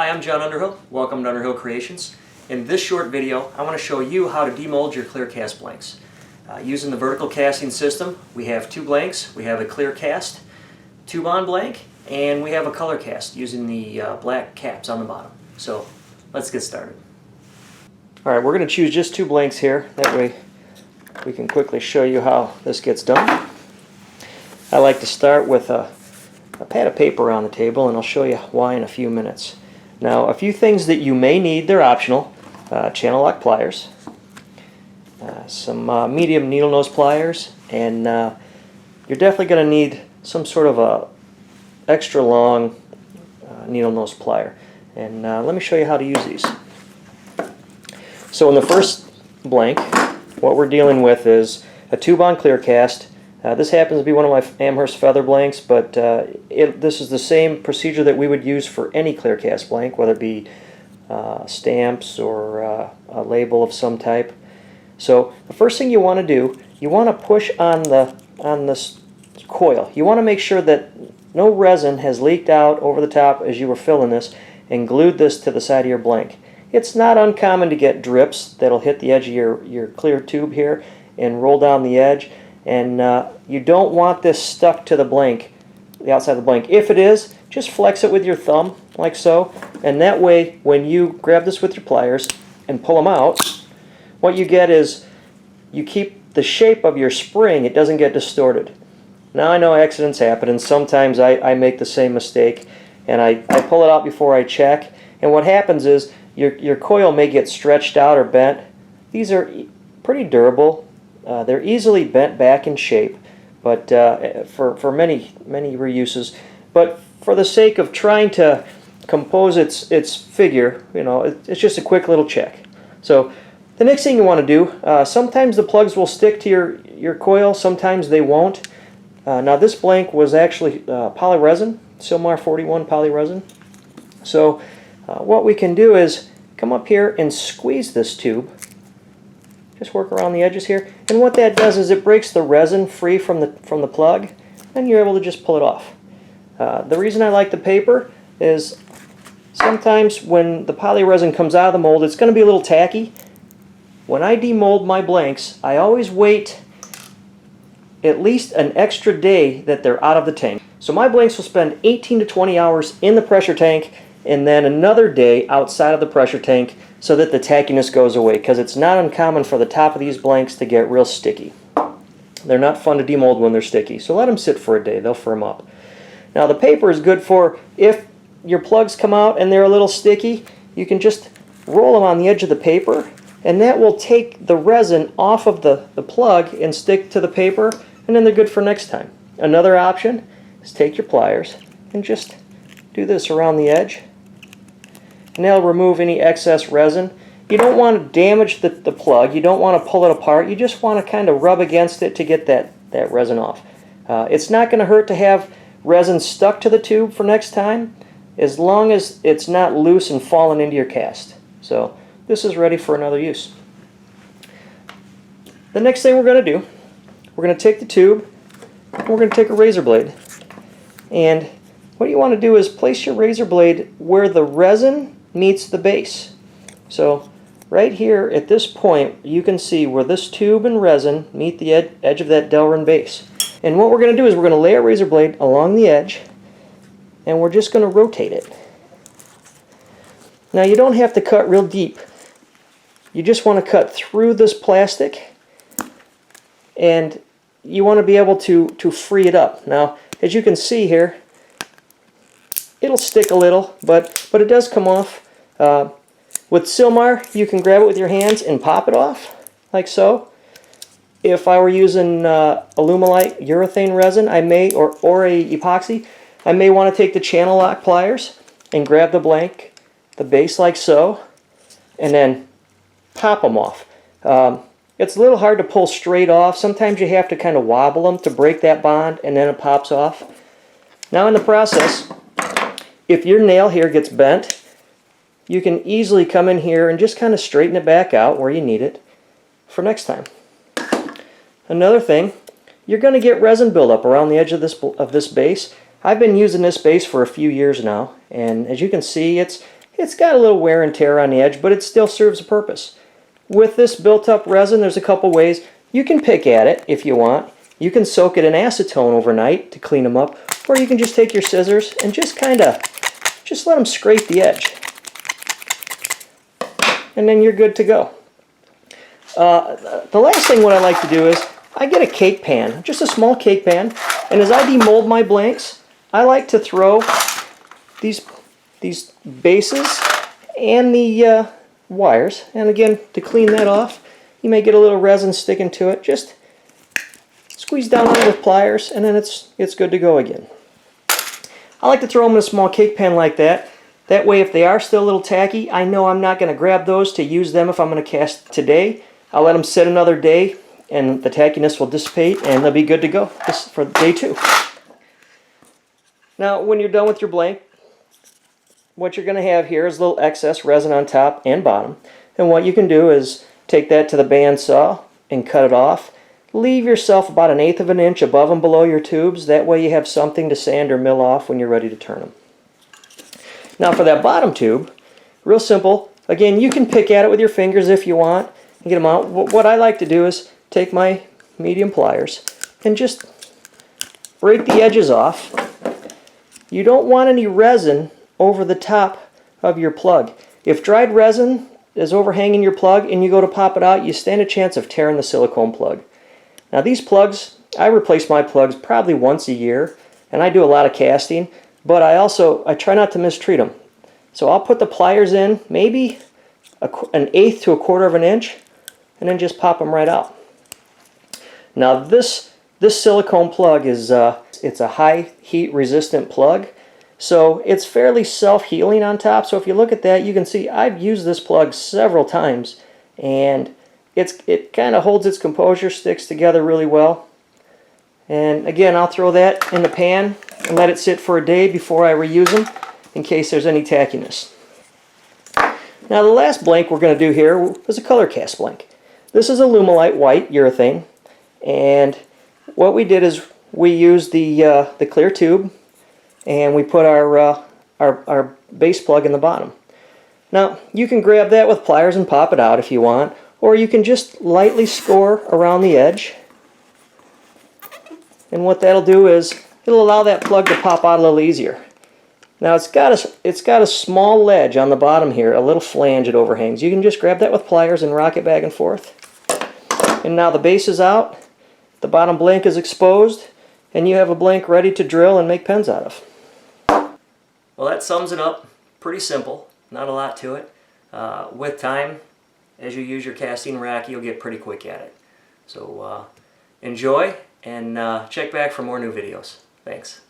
Hi, I'm John Underhill. Welcome to Underhill Creations. In this short video, I want to show you how to demold your clear cast blanks. Using the vertical casting system, we have two blanks. We have a clear cast tube on blank, and we have a color cast using the black caps on the bottom. So let's get started. Alright, we're going to choose just two blanks here. That way we can quickly show you how this gets done. I like to start with a pad of paper on the table, and I'll show you why in a few minutes. Now, a few things that you may need, they're optional. Channel lock pliers, some medium needle nose pliers, and you're definitely going to need some sort of a extra long needle nose plier. And let me show you how to use these. So in the first blank, what we're dealing with is a tube on clear cast. This happens to be one of my Amherst feather blanks, but this is the same procedure that we would use for any clear cast blank, whether it be stamps or a label of some type. So the first thing you want to do, you want to push on this coil. You want to make sure that no resin has leaked out over the top as you were filling this and glued this to the side of your blank. It's not uncommon to get drips that'll hit the edge of your clear tube here and roll down the edge. And you don't want this stuck to the blank, the outside of the blank. If it is, just flex it with your thumb, like so. And that way, when you grab this with your pliers and pull them out, what you get is you keep the shape of your spring. It doesn't get distorted. Now, I know accidents happen, and sometimes I make the same mistake. And I pull it out before I check. And what happens is your coil may get stretched out or bent. These are pretty durable. They're easily bent back in shape, but for many reuses. But for the sake of trying to compose its figure, you know, it's just a quick little check. So the next thing you want to do, sometimes the plugs will stick to your coil, sometimes they won't. Now this blank was actually poly resin, Silmar 41 poly resin. So what we can do is come up here and squeeze this tube. Just work around the edges here, and what that does is it breaks the resin free from the plug, and you're able to just pull it off. The reason I like the paper is sometimes when the poly resin comes out of the mold, it's going to be a little tacky. When I demold my blanks, I always wait at least an extra day that they're out of the tank. So my blanks will spend 18 to 20 hours in the pressure tank, and then another day outside of the pressure tank, so that the tackiness goes away, because it's not uncommon for the top of these blanks to get real sticky. They're not fun to demold when they're sticky, so let them sit for a day. They'll firm up. Now the paper is good for if your plugs come out and they're a little sticky, you can just roll them on the edge of the paper, and that will take the resin off of the plug and stick to the paper, and then they're good for next time. Another option is take your pliers and just do this around the edge, and that'll remove any excess resin. You don't want to damage the plug. You don't want to pull it apart. You just want to kind of rub against it to get that resin off. It's not going to hurt to have resin stuck to the tube for next time, as long as it's not loose and falling into your cast. So this is ready for another use. The next thing we're going to do, we're going to take the tube, and we're going to take a razor blade. And what you want to do is place your razor blade where the resin meets the base. So right here at this point, you can see where this tube and resin meet the edge of that Delrin base. And what we're going to do is we're going to lay our razor blade along the edge, and we're just going to rotate it. Now you don't have to cut real deep. You just want to cut through this plastic, and you want to be able to free it up. Now, as you can see here, it'll stick a little, but it does come off. With Silmar, you can grab it with your hands and pop it off, like so. If I were using Alumilite urethane resin, I may, or a epoxy, I may want to take the channel lock pliers and grab the blank, the base like so, and then pop them off. It's a little hard to pull straight off. Sometimes you have to kind of wobble them to break that bond, and then it pops off. Now in the process, if your nail here gets bent, you can easily come in here and just kind of straighten it back out where you need it for next time. Another thing, you're going to get resin buildup around the edge of this base. I've been using this base for a few years now, and as you can see, it's it's got a little wear and tear on the edge, but it still serves a purpose. With this built-up resin, there's a couple ways. You can pick at it if you want. You can soak it in acetone overnight to clean them up, or you can just take your scissors and just let them scrape the edge. And then you're good to go. The last thing what I like to do is I get a cake pan, just a small cake pan, and as I demold my blanks, I like to throw these bases and the wires. And again, to clean that off, you may get a little resin sticking to it. Just squeeze down on it with pliers, and then it's good to go again. I like to throw them in a small cake pan like that. That way, if they are still a little tacky, I know I'm not going to grab those to use them if I'm going to cast today. I'll let them sit another day, and the tackiness will dissipate, and they'll be good to go for day 2. Now, when you're done with your blank, what you're going to have here is a little excess resin on top and bottom. And what you can do is take that to the bandsaw and cut it off. Leave yourself about 1/8 of an inch above and below your tubes. That way you have something to sand or mill off when you're ready to turn them. Now for that bottom tube, real simple. Again, you can pick at it with your fingers if you want and get them out. What I like to do is take my medium pliers and just break the edges off. You don't want any resin over the top of your plug. If dried resin is overhanging your plug and you go to pop it out, you stand a chance of tearing the silicone plug. Now these plugs, I replace my plugs probably once a year, and I do a lot of casting, but I try not to mistreat them. So I'll put the pliers in maybe 1/8 to 1/4 of an inch, and then just pop them right out. Now this silicone plug is it's a high heat resistant plug, so it's fairly self-healing on top. So if you look at that, you can see I've used this plug several times, and it kind of holds its composure, sticks together really well. And again, I'll throw that in the pan and let it sit for a day before I reuse them in case there's any tackiness. Now the last blank we're going to do here is a color cast blank. This is a Lumelite white urethane, and what we did is we used the clear tube and we put our base plug in the bottom. Now you can grab that with pliers and pop it out if you want, or you can just lightly score around the edge. And what that'll do is it'll allow that plug to pop out a little easier. Now it's got a small ledge on the bottom here, a little flange it overhangs. You can just grab that with pliers and rock it back and forth. And now the base is out, the bottom blank is exposed, and you have a blank ready to drill and make pens out of. Well, that sums it up. Pretty simple, not a lot to it. With time, as you use your casting rack, you'll get pretty quick at it. So enjoy, and check back for more new videos. Thanks.